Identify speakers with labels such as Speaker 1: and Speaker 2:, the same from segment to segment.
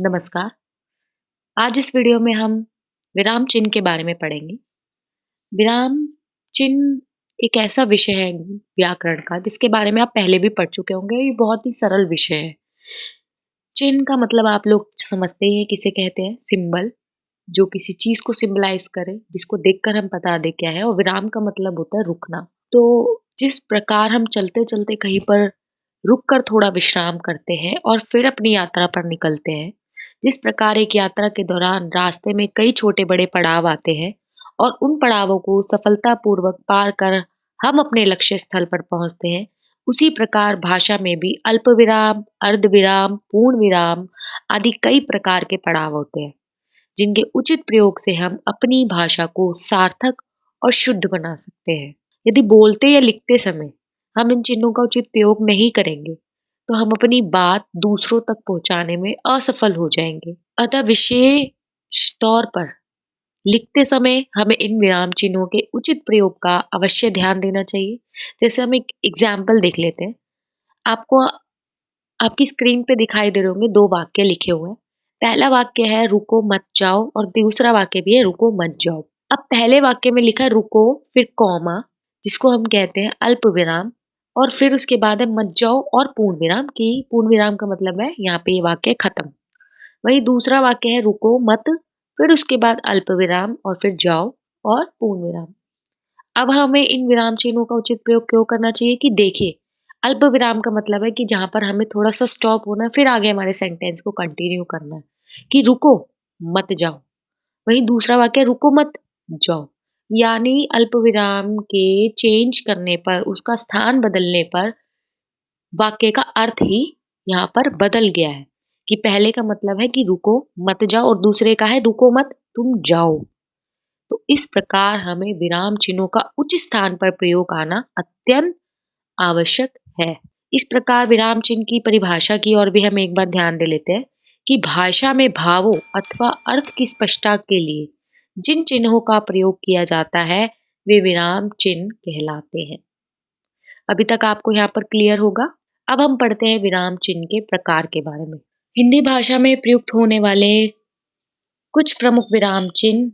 Speaker 1: नमस्कार। आज इस वीडियो में हम विराम चिन्ह के बारे में पढ़ेंगे। विराम चिन्ह एक ऐसा विषय है व्याकरण का जिसके बारे में आप पहले भी पढ़ चुके होंगे। ये बहुत ही सरल विषय है। चिन्ह का मतलब आप लोग समझते ही हैं किसे कहते हैं, सिंबल, जो किसी चीज को सिंबलाइज करे, जिसको देखकर हम बता दे क्या है। और विराम का मतलब होता है रुकना। तो जिस प्रकार हम चलते चलते कहीं पर रुक कर थोड़ा विश्राम करते हैं और फिर अपनी यात्रा पर निकलते हैं, जिस प्रकार एक यात्रा के दौरान रास्ते में कई छोटे बड़े पड़ाव आते हैं और उन पड़ावों को सफलतापूर्वक पार कर हम अपने लक्ष्य स्थल पर पहुंचते हैं, उसी प्रकार भाषा में भी अल्प विराम, अर्ध विराम, पूर्ण विराम आदि कई प्रकार के पड़ाव होते हैं, जिनके उचित प्रयोग से हम अपनी भाषा को सार्थक और शुद्ध बना सकते हैं। यदि बोलते या लिखते समय हम इन चिन्हों का उचित प्रयोग नहीं करेंगे, तो हम अपनी बात दूसरों तक पहुंचाने में असफल हो जाएंगे। अतः विशेष तौर पर लिखते समय हमें इन विराम चिन्हों के उचित प्रयोग का अवश्य ध्यान देना चाहिए। जैसे हम एक एग्जाम्पल देख लेते हैं। आपको आपकी स्क्रीन पे दिखाई दे रहे होंगे, दो वाक्य लिखे हुए हैं। पहला वाक्य है रुको मत जाओ और दूसरा वाक्य भी है रुको मत जाओ। अब पहले वाक्य में लिखा है रुको, फिर कॉमा, जिसको हम कहते हैं अल्प विराम, और फिर उसके बाद है मत जाओ और पूर्ण विराम, की पूर्ण विराम का मतलब है यहाँ पे ये वाक्य खत्म। वही दूसरा वाक्य है रुको मत, फिर उसके बाद अल्प विराम और फिर जाओ और पूर्ण विराम। अब हमें इन विराम चिन्हों का उचित प्रयोग क्यों करना चाहिए कि देखिए, अल्प विराम का मतलब है कि जहां पर हमें थोड़ा सा स्टॉप होना है, फिर आगे हमारे सेंटेंस को कंटिन्यू करना है कि रुको मत जाओ। वही दूसरा वाक्य रुको मत जाओ, यानी अल्प विराम के चेंज करने पर, उसका स्थान बदलने पर वाक्य का अर्थ ही यहाँ पर बदल गया है। कि पहले का मतलब है कि रुको मत जाओ और दूसरे का है रुको मत तुम जाओ। तो इस प्रकार हमें विराम चिन्हों का उच्च स्थान पर प्रयोग आना अत्यंत आवश्यक है। इस प्रकार विराम चिन्ह की परिभाषा की ओर भी हम एक बार ध्यान दे लेते हैं कि भाषा में भावों अथवा अर्थ की स्पष्टता के लिए जिन चिन्हों का प्रयोग किया जाता है वे विराम चिन्ह कहलाते हैं। अभी तक आपको यहाँ पर क्लियर होगा। अब हम पढ़ते हैं विराम चिन्ह के प्रकार के बारे में। हिंदी भाषा में प्रयुक्त होने वाले कुछ प्रमुख विराम चिन्ह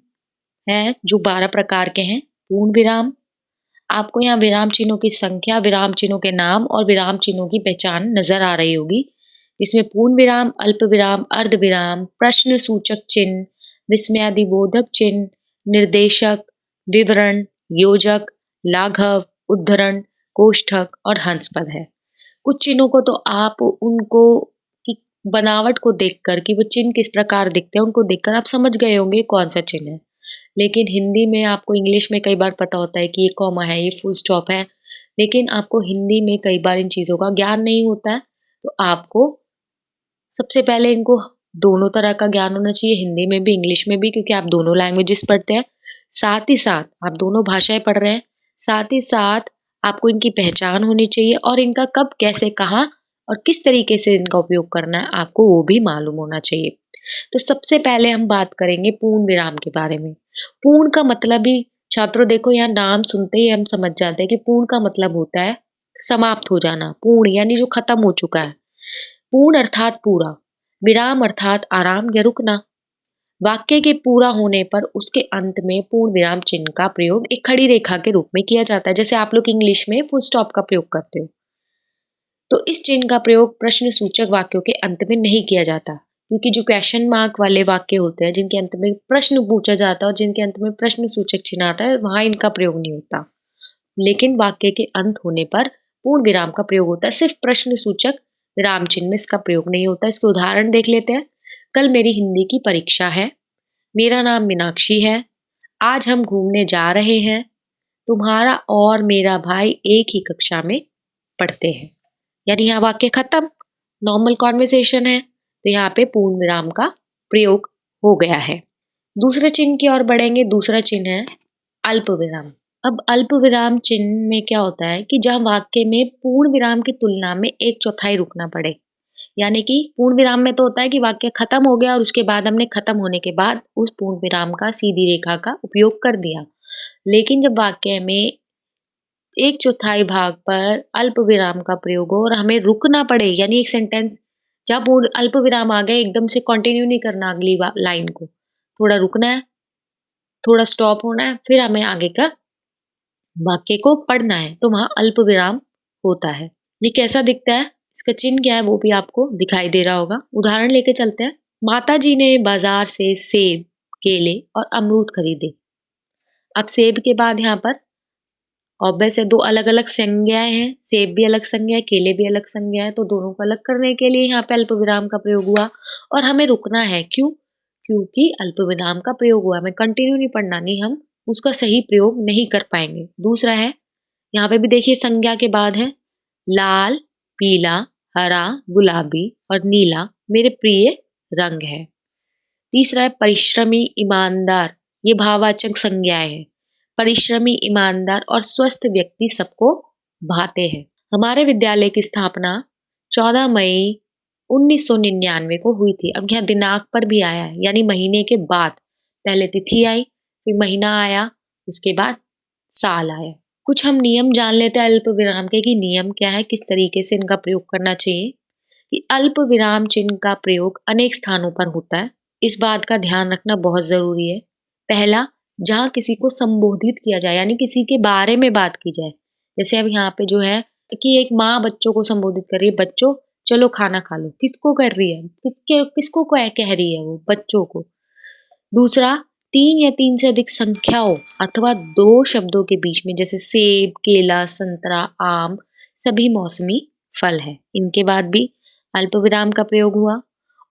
Speaker 1: है जो 12 प्रकार के हैं। पूर्ण विराम, आपको यहाँ विराम चिन्हों की संख्या, विराम चिन्हों के नाम और विराम चिन्हों की पहचान नजर आ रही होगी। इसमें पूर्ण विराम, अल्प विराम, अर्ध विराम, प्रश्न सूचक चिन्ह, विस्मयादिबोधक चिन्ह, निर्देशक, विवरण, योजक, लाघव, उद्धरण, कोष्ठक और हंसपद है। कुछ चिन्हों को तो आप उनको की बनावट को देखकर, कि वो चिन्ह किस प्रकार दिखते हैं, उनको देखकर आप समझ गए होंगे कौन सा चिन्ह है। लेकिन हिंदी में आपको इंग्लिश में कई बार पता होता है कि ये कॉमा है, ये फुल स्टॉप है, लेकिन आपको हिंदी में कई बार इन चीज़ों का ज्ञान नहीं होता है। तो आपको सबसे पहले इनको दोनों तरह का ज्ञान होना चाहिए, हिंदी में भी इंग्लिश में भी, क्योंकि आप दोनों लैंग्वेजेस पढ़ते हैं। साथ ही साथ आप दोनों भाषाएं पढ़ रहे हैं। साथ ही साथ आपको इनकी पहचान होनी चाहिए और इनका कब, कैसे, कहाँ और किस तरीके से इनका उपयोग करना है आपको वो भी मालूम होना चाहिए। तो सबसे पहले हम बात करेंगे पूर्ण विराम के बारे में। पूर्ण का मतलब ही छात्रों देखो, यहाँ नाम सुनते ही हम समझ जाते हैं कि पूर्ण का मतलब होता है समाप्त हो जाना। पूर्ण यानी जो खत्म हो चुका है। पूर्ण अर्थात पूरा, विराम अर्थात आराम या रुकना। वाक्य के पूरा होने पर उसके अंत में पूर्ण विराम चिन्ह का प्रयोग एक खड़ी रेखा के रूप में किया जाता है, जैसे आप लोग इंग्लिश में फुल स्टॉप का प्रयोग करते हो। तो इस चिन्ह का प्रयोग प्रश्न सूचक वाक्यों के अंत में नहीं किया जाता, क्योंकि जो क्वेश्चन मार्क वाले वाक्य होते हैं, जिनके अंत में प्रश्न पूछा जाता है और जिनके अंत में प्रश्न सूचक चिन्ह आता है, वहां इनका प्रयोग नहीं होता। लेकिन वाक्य के अंत होने पर पूर्ण विराम का प्रयोग होता है। सिर्फ प्रश्न सूचक विराम चिन्ह में इसका प्रयोग नहीं होता। इसके उदाहरण देख लेते हैं। कल मेरी हिंदी की परीक्षा है। मेरा नाम मीनाक्षी है। आज हम घूमने जा रहे हैं। तुम्हारा और मेरा भाई एक ही कक्षा में पढ़ते हैं। यानी यहाँ वाक्य खत्म, नॉर्मल कॉन्वर्सेशन है, तो यहाँ पे पूर्ण विराम का प्रयोग हो गया है। दूसरे चिन्ह की ओर बढ़ेंगे। दूसरा चिन्ह है अल्प विराम। अब अल्प विराम चिन्ह में क्या होता है कि जहाँ वाक्य में पूर्ण विराम की तुलना में एक चौथाई रुकना पड़े। यानी कि पूर्ण विराम में तो होता है कि वाक्य खत्म हो गया और उसके बाद हमने खत्म होने के बाद उस पूर्ण विराम का, सीधी रेखा का उपयोग कर दिया। लेकिन जब वाक्य में एक चौथाई भाग पर अल्प विराम का प्रयोग हो और हमें रुकना पड़े, यानी एक सेंटेंस जहाँ पूर्ण अल्प विराम आ गए एकदम से कंटिन्यू नहीं करना अगली लाइन को, थोड़ा रुकना है, थोड़ा स्टॉप होना है, फिर हमें आगे का वाक्य को पढ़ना है, तो वहां अल्प विराम होता है। ये कैसा दिखता है, इसका चिन्ह क्या है वो भी आपको दिखाई दे रहा होगा। उदाहरण लेके चलते हैं। माता जी ने बाजार से सेब, केले और अमरूद खरीदे। अब सेब के बाद यहाँ पर ऑब्वियस है, दो अलग अलग संज्ञाएं हैं, सेब भी अलग संज्ञा है, केले भी अलग संज्ञा है, तो दोनों को अलग करने के लिए यहाँ पे अल्प विराम का प्रयोग हुआ और हमें रुकना है। क्यों? क्योंकि अल्प विराम का प्रयोग हुआ, हमें कंटिन्यू नहीं पढ़ना, नहीं हम उसका सही प्रयोग नहीं कर पाएंगे। दूसरा है, यहाँ पे भी देखिए संज्ञा के बाद है लाल, पीला, हरा, गुलाबी और नीला मेरे प्रिय रंग है। तीसरा है परिश्रमी, ईमानदार, ये भाववाचक संज्ञाएं हैं। परिश्रमी, ईमानदार और स्वस्थ व्यक्ति सबको भाते हैं। हमारे विद्यालय की स्थापना 14 मई 1999 को हुई थी। अब यहाँ दिनांक पर भी आया है, यानी महीने के बाद, पहले तिथि आई, फिर महीना आया, उसके बाद साल आया। कुछ हम नियम जान लेते हैं अल्प विराम के, कि नियम क्या है, किस तरीके से इनका प्रयोग करना चाहिए। कि अल्प विराम चिन्ह का प्रयोग अनेक स्थानों पर होता है, इस बात का ध्यान रखना बहुत जरूरी है। पहला, जहाँ किसी को संबोधित किया जाए, यानी किसी के बारे में बात की जाए। जैसे अब यहाँ पे जो है कि एक माँ बच्चों को संबोधित कर रही है, बच्चों चलो खाना खा लो, किसको कर रही है, किसको कह रही है, वो बच्चों को। दूसरा, 3 या 3 से अधिक संख्याओं अथवा 2 शब्दों के बीच में, जैसे सेब, केला, संतरा, आम, सभी मौसमी फल है, इनके बाद भी अल्प विराम का प्रयोग हुआ।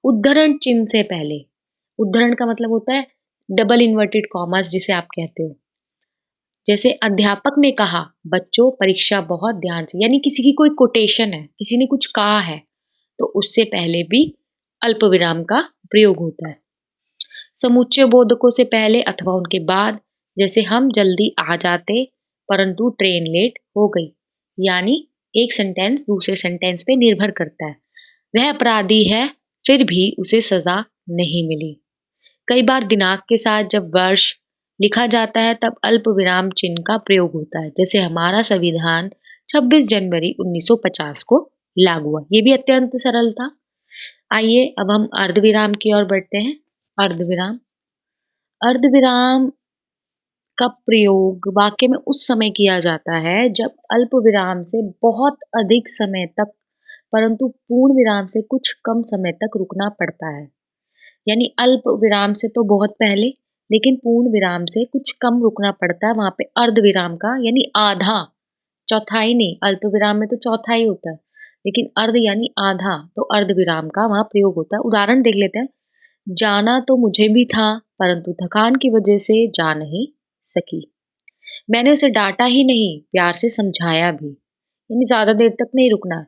Speaker 1: उद्धरण चिन्ह से पहले, उद्धरण का मतलब होता है डबल इन्वर्टेड कॉमास जिसे आप कहते हो। जैसे अध्यापक ने कहा, बच्चों परीक्षा बहुत ध्यान से, यानी किसी की कोई कोटेशन है, किसी ने कुछ कहा है, तो उससे पहले भी अल्प विराम का प्रयोग होता है। समुच्चय बोधकों से पहले अथवा उनके बाद, जैसे हम जल्दी आ जाते परंतु ट्रेन लेट हो गई, यानी एक सेंटेंस दूसरे सेंटेंस पे निर्भर करता है। वह अपराधी है फिर भी उसे सजा नहीं मिली। कई बार दिनांक के साथ जब वर्ष लिखा जाता है तब अल्प विराम चिन्ह का प्रयोग होता है, जैसे हमारा संविधान 26 जनवरी 1950 को लागू हुआ। ये भी अत्यंत सरल था। आइए अब हम अर्धविराम की ओर बढ़ते हैं। अर्धविराम, अर्धविराम का प्रयोग वाक्य में उस समय किया जाता है जब अल्प विराम से बहुत अधिक समय तक परंतु पूर्ण विराम से कुछ कम समय तक रुकना पड़ता है। यानी अल्प विराम से तो बहुत पहले, लेकिन पूर्ण विराम से कुछ कम रुकना पड़ता है, वहां पे अर्ध विराम का यानी आधा, चौथाई नहीं, अल्प विराम में तो चौथाई होता है, लेकिन अर्ध यानी आधा, तो अर्ध विराम का वहां प्रयोग होता है। उदाहरण देख लेते हैं। जाना तो मुझे भी था परंतु थकान की वजह से जा नहीं सकी। मैंने उसे डांटा ही नहीं, प्यार से समझाया भी। यानी ज्यादा देर तक नहीं रुकना,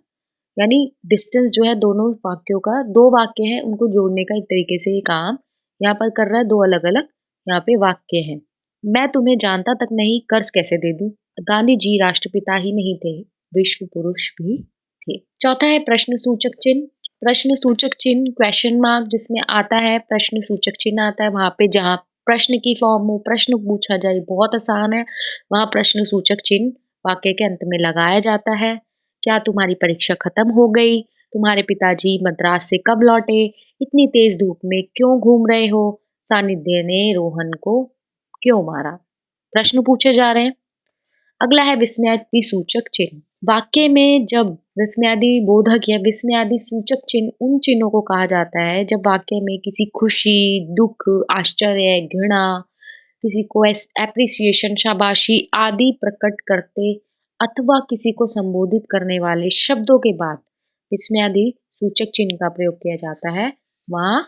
Speaker 1: यानी डिस्टेंस जो है दोनों वाक्यों का, दो वाक्य हैं उनको जोड़ने का एक तरीके से ये काम यहाँ पर कर रहा है। दो अलग अलग यहाँ पे वाक्य हैं। मैं तुम्हें जानता तक नहीं, कर्ज कैसे दे दूं। गांधी जी राष्ट्रपिता ही नहीं थे, विश्व पुरुष भी थे। चौथा है प्रश्न सूचक चिन्ह। प्रश्न सूचक चिन्ह, क्वेश्चन मार्क जिसमें आता है, प्रश्न सूचक चिन्ह आता है वहां पे जहाँ प्रश्न की फॉर्म हो, प्रश्न पूछा जाए, बहुत आसान है, वहां प्रश्न सूचक चिन्ह वाक्य के अंत में लगाया जाता है। क्या तुम्हारी परीक्षा खत्म हो गई? तुम्हारे पिताजी मद्रास से कब लौटे? इतनी तेज धूप में क्यों घूम रहे हो? सानिध्य ने रोहन को क्यों मारा? प्रश्न पूछे जा रहे हैं। अगला है विस्मयादि सूचक चिन्ह। वाक्य में जब विस्मयादि बोधक या विस्मयादि सूचक चिन्ह उन चिन्हों को कहा जाता है जब वाक्य में किसी खुशी, दुख, आश्चर्य, घृणा, किसी को एप्रिसिएशन, शाबाशी आदि प्रकट करते अथवा किसी को संबोधित करने वाले शब्दों के बाद विस्मयादि सूचक चिन्ह का प्रयोग किया जाता है, वहां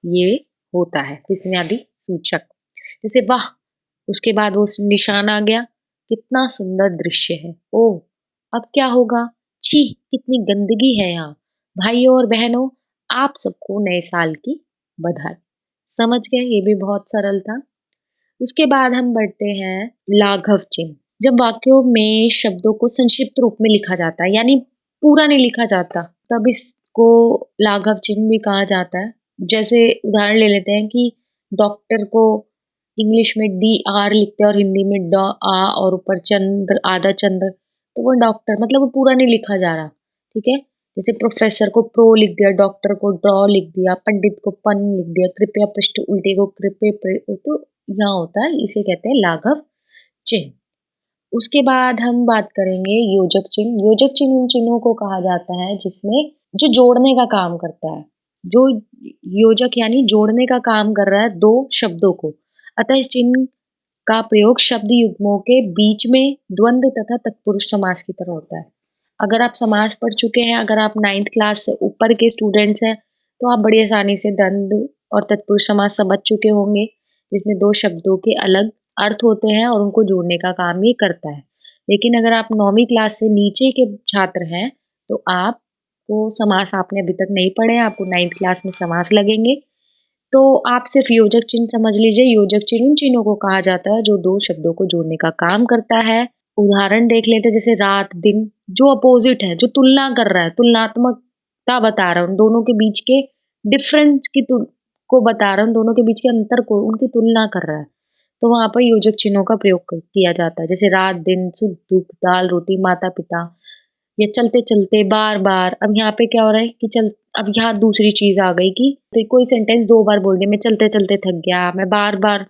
Speaker 1: ये होता है विस्मयादि सूचक। जैसे वाह, उसके बाद वो निशान आ गया, कितना सुंदर दृश्य है, ओह अब क्या होगा, छी कितनी गंदगी है यहाँ। भाइयों और बहनों, आप सबको नए साल की बधाई। समझ गए, ये भी बहुत सरल था। उसके बाद हम बढ़ते हैं लाघव चिन्ह। जब वाक्यों में शब्दों को संक्षिप्त रूप में लिखा जाता है, यानी पूरा नहीं लिखा जाता, तब इसको लाघव चिन्ह भी कहा जाता है। जैसे उदाहरण ले लेते हैं कि डॉक्टर को इंग्लिश में DR लिखते हैं और हिंदी में ड आ और ऊपर चंद्र, आधा चंद्र, तो वो डॉक्टर, मतलब वो पूरा नहीं लिखा जा रहा, ठीक है। जैसे प्रोफेसर को प्रो लिख दिया, डॉक्टर को ड्रॉ लिख दिया, पंडित को पन लिख दिया, कृपया पृष्ठ उल्टे को तो यहाँ होता है, इसे कहते हैं लाघव चिन्ह। उसके बाद हम बात करेंगे योजक चिन्ह। योजक चिन्ह उन चिन्हों को कहा जाता है जिसमें जो जोड़ने का काम करता है। जो योजक यानी जोड़ने का काम कर रहा है दो शब्दों को। अतः इस चिन्ह का प्रयोग शब्द युग्मों के बीच में द्वंद्व तथा तत्पुरुष समास की तरह होता है। अगर आप समास पढ़ चुके हैं, अगर आप 9th क्लास से ऊपर के स्टूडेंट्स हैं, तो आप बड़ी आसानी से द्वंद्व और तत्पुरुष समास समझ चुके होंगे, जिसमें दो शब्दों के अलग अर्थ होते हैं और उनको जोड़ने का काम ये करता है। लेकिन अगर आप 9वीं क्लास से नीचे के छात्र हैं, तो आपको समास आपने अभी तक नहीं पढ़े, आपको 9th क्लास में समास लगेंगे। तो आप सिर्फ योजक चिन्ह समझ लीजिए। योजक चिन्ह उन चिन्हों को कहा जाता है जो दो शब्दों को जोड़ने का काम करता है। उदाहरण देख लेते हैं, जैसे रात दिन, जो अपोजिट है, जो तुलना कर रहा है, तुलनात्मकता बता रहा है, उन दोनों के बीच के डिफरेंस को बता रहा है, उन दोनों के बीच के अंतर को, उनकी तुलना कर रहा है, तो वहां पर योजक चिन्हों का प्रयोग किया जाता है। जैसे रात दिन, सुख दुख, दाल रोटी, माता पिता, या चलते चलते, बार बार। अब यहाँ पे क्या हो रहा है कि अब यहाँ दूसरी चीज आ गई कि तो कोई सेंटेंस दो बार बोल दिया, मैं चलते चलते थक गया, मैं बार बार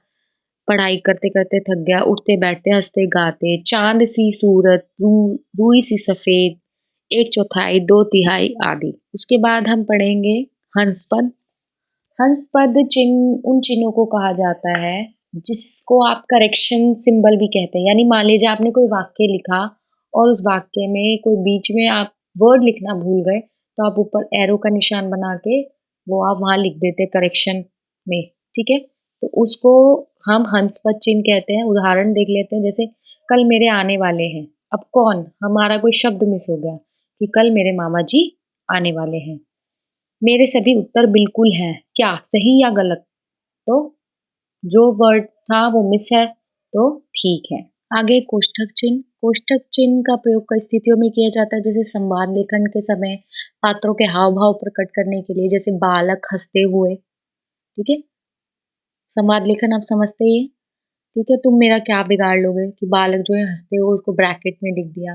Speaker 1: पढ़ाई करते करते थक गया, उठते बैठते हंसते गाते, चांद सी सूरत, रुई सी सफेद, एक चौथाई, दो तिहाई आदि। उसके बाद हम पढ़ेंगे हंसपद। हंसपद चिन्ह उन चिन्हों को कहा जाता है जिसको आप करेक्शन सिंबल भी कहते हैं। यानी मान लीजिए आपने कोई वाक्य लिखा और उस वाक्य में कोई बीच में आप वर्ड लिखना भूल गए, तो आप ऊपर एरो का निशान बना के वो आप वहां लिख देते करेक्शन में। ठीक है, तो उसको हम हंसपद चिन्ह कहते हैं। उदाहरण देख लेते हैं, जैसे कल मेरे आने वाले हैं। अब कौन, हमारा कोई शब्द मिस हो गया कि कल मेरे मामा जी आने वाले हैं। मेरे सभी उत्तर बिल्कुल हैं, क्या सही या गलत? तो जो वर्ड था वो मिस है, तो ठीक है। आगे कोष्ठक चिन्ह। कोष्ठक चिन्ह का प्रयोग कई स्थितियों में किया जाता है, जैसे संवाद लेखन के समय पात्रों के हाव भाव प्रकट करने के लिए, जैसे बालक हंसते हुए। ठीक है, संवाद लेखन आप समझते ही हैं। ठीक है, तुम मेरा क्या बिगाड़ लोगे, कि बालक जो है हंसते हुए उसको ब्रैकेट में लिख दिया।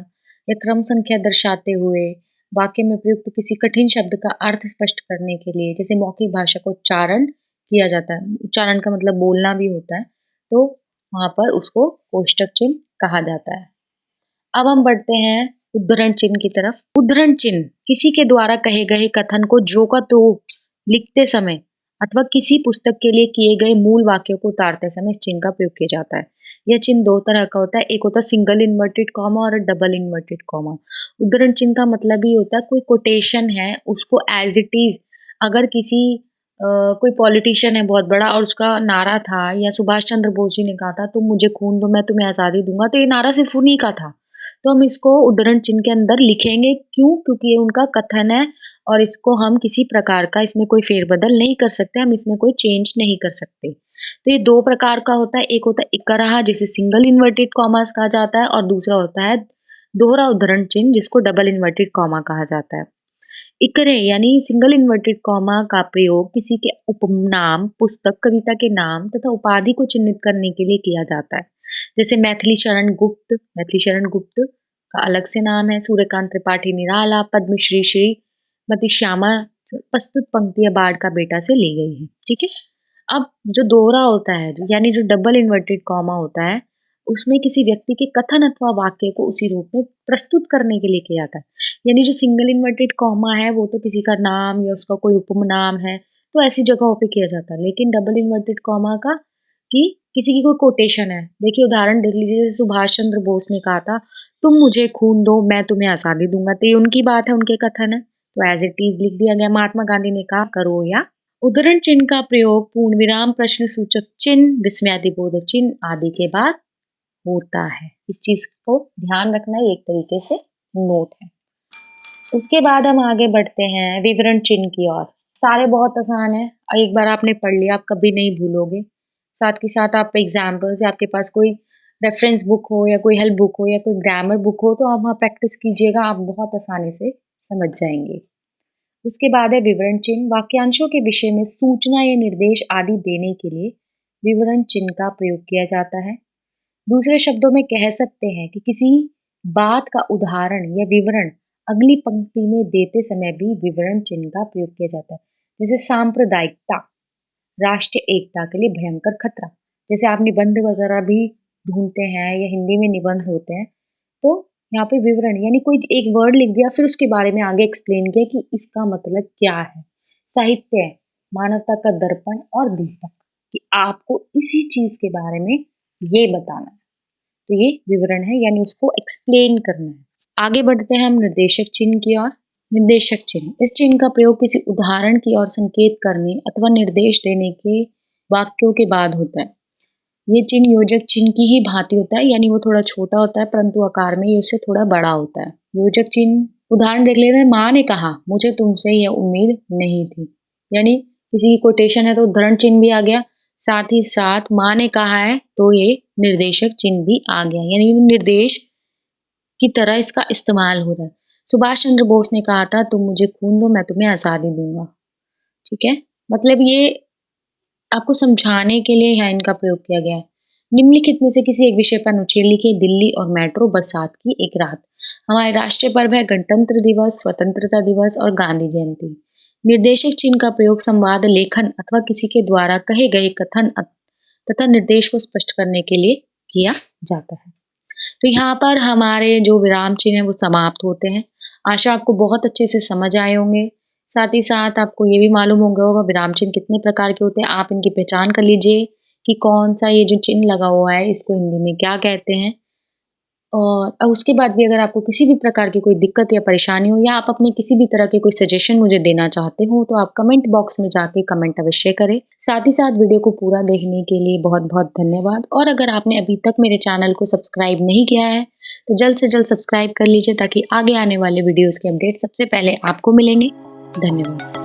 Speaker 1: या क्रम संख्या दर्शाते हुए, वाक्य में प्रयुक्त किसी कठिन शब्द का अर्थ स्पष्ट करने के लिए, जैसे मौखिक भाषा का उच्चारण किया जाता है, उच्चारण का मतलब बोलना भी होता है, तो वहां पर उसको कोष्ठक चिन्ह कहा जाता है। अब हम बढ़ते हैं उद्धरण चिन्ह की तरफ। उद्धरण चिन्ह किसी के द्वारा कहे गए कथन को जो का तो लिखते समय अथवा किसी पुस्तक के लिए किए गए मूल वाक्यों को उतारते समय इस चिन्ह का प्रयोग किया जाता है। यह चिन्ह दो तरह का होता है, एक होता है सिंगल इन्वर्टेड कॉमा और डबल इन्वर्टेड कॉमा। उद्धरण चिन्ह का मतलब ही होता है कोई कोटेशन है उसको एज इट इज, अगर किसी कोई पॉलिटिशियन है बहुत बड़ा और उसका नारा था, या सुभाष चंद्र बोस जी ने कहा था तुम मुझे खून दो मैं तुम्हें आज़ादी दूंगा, तो ये नारा सिर्फ उन्हीं का था, तो हम इसको उद्धरण चिन्ह के अंदर लिखेंगे। क्यों? क्योंकि ये उनका कथन है और इसको हम किसी प्रकार का इसमें कोई फेरबदल नहीं कर सकते, हम इसमें कोई चेंज नहीं कर सकते। तो ये दो प्रकार का होता है, एक होता है इकराहा जिसे सिंगल इन्वर्टेड कॉमास कहा जाता है, और दूसरा होता है दोहरा उद्धरण चिन्ह जिसको डबल इन्वर्टेड कॉमा कहा जाता है। इकरे यानी सिंगल इन्वर्टेड कॉमा का प्रयोग किसी के उपनाम, पुस्तक, कविता के नाम तथा उपाधि को चिन्हित करने के लिए किया जाता है। जैसे मैथिली शरण गुप्त, मैथिली शरण गुप्त का अलग से नाम है, सूर्यकांत त्रिपाठी निराला, पद्मश्री श्रीमती श्यामा प्रस्तुत पंक्तियां बाढ़ का बेटा से ली गई है। ठीक है, अब जो दोहरा होता है यानी जो डबल इन्वर्टेड कॉमा होता है, उसमें किसी व्यक्ति के कथन अथवा वाक्य को उसी रूप में प्रस्तुत करने के लिए किया जाता है। यानी जो सिंगल इन्वर्टेड कॉमा है वो तो किसी का नाम या उसका कोई उपनाम है, तो ऐसी जगहों पे किया जाता है। लेकिन डबल इन्वर्टेड कॉमा का कि किसी की कोई कोटेशन है, देखिए उदाहरण देख लीजिए, जैसे सुभाष चंद्र बोस ने कहा था तुम मुझे खून दो मैं तुम्हें आजादी दूंगा, तो ये उनकी बात है, उनके कथन है, तो एज इट इज लिख दिया गया। महात्मा गांधी ने कहा करो या। उद्धरण चिन्ह का प्रयोग पूर्ण विराम, प्रश्न सूचक चिन्ह, विस्मयादिबोधक चिन्ह आदि के बाद होता है। इस चीज को ध्यान रखना, एक तरीके से नोट है। उसके बाद हम आगे बढ़ते हैं विवरण चिन्ह की ओर। सारे बहुत आसान है और एक बार आपने पढ़ लिया आप कभी नहीं भूलोगे। साथ के साथ आप एग्जाम्पल्स या आपके पास कोई रेफरेंस बुक हो या कोई हेल्प बुक हो या कोई ग्रामर बुक हो, तो आप वहाँ प्रैक्टिस कीजिएगा, आप बहुत आसानी से समझ जाएंगे। उसके बाद है विवरण चिन्ह। वाक्यांशों के विषय में सूचना या निर्देश आदि देने के लिए विवरण चिन्ह का प्रयोग किया जाता है। दूसरे शब्दों में कह सकते हैं कि किसी बात का उदाहरण या विवरण अगली पंक्ति में देते समय भी विवरण चिन्ह का प्रयोग किया जाता है। जैसे सांप्रदायिकता, राष्ट्रीय एकता के लिए भयंकर खतरा। जैसे आप निबंध वगैरह भी ढूंढते हैं या हिंदी में निबंध होते हैं, तो यहाँ पे विवरण यानी कोई एक वर्ड लिख दिया, फिर उसके बारे में आगे एक्सप्लेन किया कि इसका मतलब क्या है। साहित्य, मानवता का दर्पण और दीपक, कि आपको इसी चीज के बारे में ये बताना है। तो ये विवरण है, यानी उसको एक्सप्लेन करना है। आगे बढ़ते हैं हम निर्देशक चिन्ह की ओर। निर्देशक चिन्ह, इस चिन्ह का प्रयोग किसी उदाहरण की ओर संकेत करने अथवा निर्देश देने के वाक्यों के बाद होता है। ये चिन्ह योजक चिन्ह की ही भांति होता है, यानी वो थोड़ा छोटा होता है परंतु आकार में ये उससे थोड़ा बड़ा होता है। योजक चिन्ह, उदाहरण देख लेते हैं। माँ ने कहा, मुझे तुमसे यह उम्मीद नहीं थी। यानी किसी की कोटेशन है तो उदाहरण चिन्ह भी आ गया, साथ ही साथ माँ ने कहा है तो ये निर्देशक चिन्ह भी आ गया, यानी निर्देश की तरह इसका इस्तेमाल हो रहा है। सुभाष चंद्र बोस ने कहा था, तुम मुझे खून दो मैं तुम्हें आजादी दूंगा। ठीक है, मतलब ये आपको समझाने के लिए यहाँ इनका प्रयोग किया गया है। निम्नलिखित में से किसी एक विषय पर अनुच्छेद लिखिए। दिल्ली और मेट्रो, बरसात की एक रात। हमारे राष्ट्रीय पर्व है गणतंत्र दिवस, स्वतंत्रता दिवस और गांधी जयंती। निर्देशक चिन्ह का प्रयोग संवाद लेखन अथवा किसी के द्वारा कहे गए कथन तथा निर्देश को स्पष्ट करने के लिए किया जाता है। तो यहाँ पर हमारे जो विराम चिन्ह है वो समाप्त होते हैं। आशा आपको बहुत अच्छे से समझ आए होंगे। साथ ही साथ आपको ये भी मालूम हो गया होगा विराम चिन्ह कितने प्रकार के होते हैं। आप इनकी पहचान कर लीजिए कि कौन सा ये जो चिन्ह लगा हुआ है इसको हिंदी में क्या कहते हैं। और उसके बाद भी अगर आपको किसी भी प्रकार की कोई दिक्कत या परेशानी हो, या आप अपने किसी भी तरह के कोई सजेशन मुझे देना चाहते हो, तो आप कमेंट बॉक्स में जाके कमेंट अवश्य करें। साथ ही साथ वीडियो को पूरा देखने के लिए बहुत बहुत धन्यवाद। और अगर आपने अभी तक मेरे चैनल को सब्सक्राइब नहीं किया है तो जल्द से जल्द सब्सक्राइब कर लीजिए, ताकि आगे आने वाले वीडियोस के अपडेट सबसे पहले आपको मिलेंगे। धन्यवाद।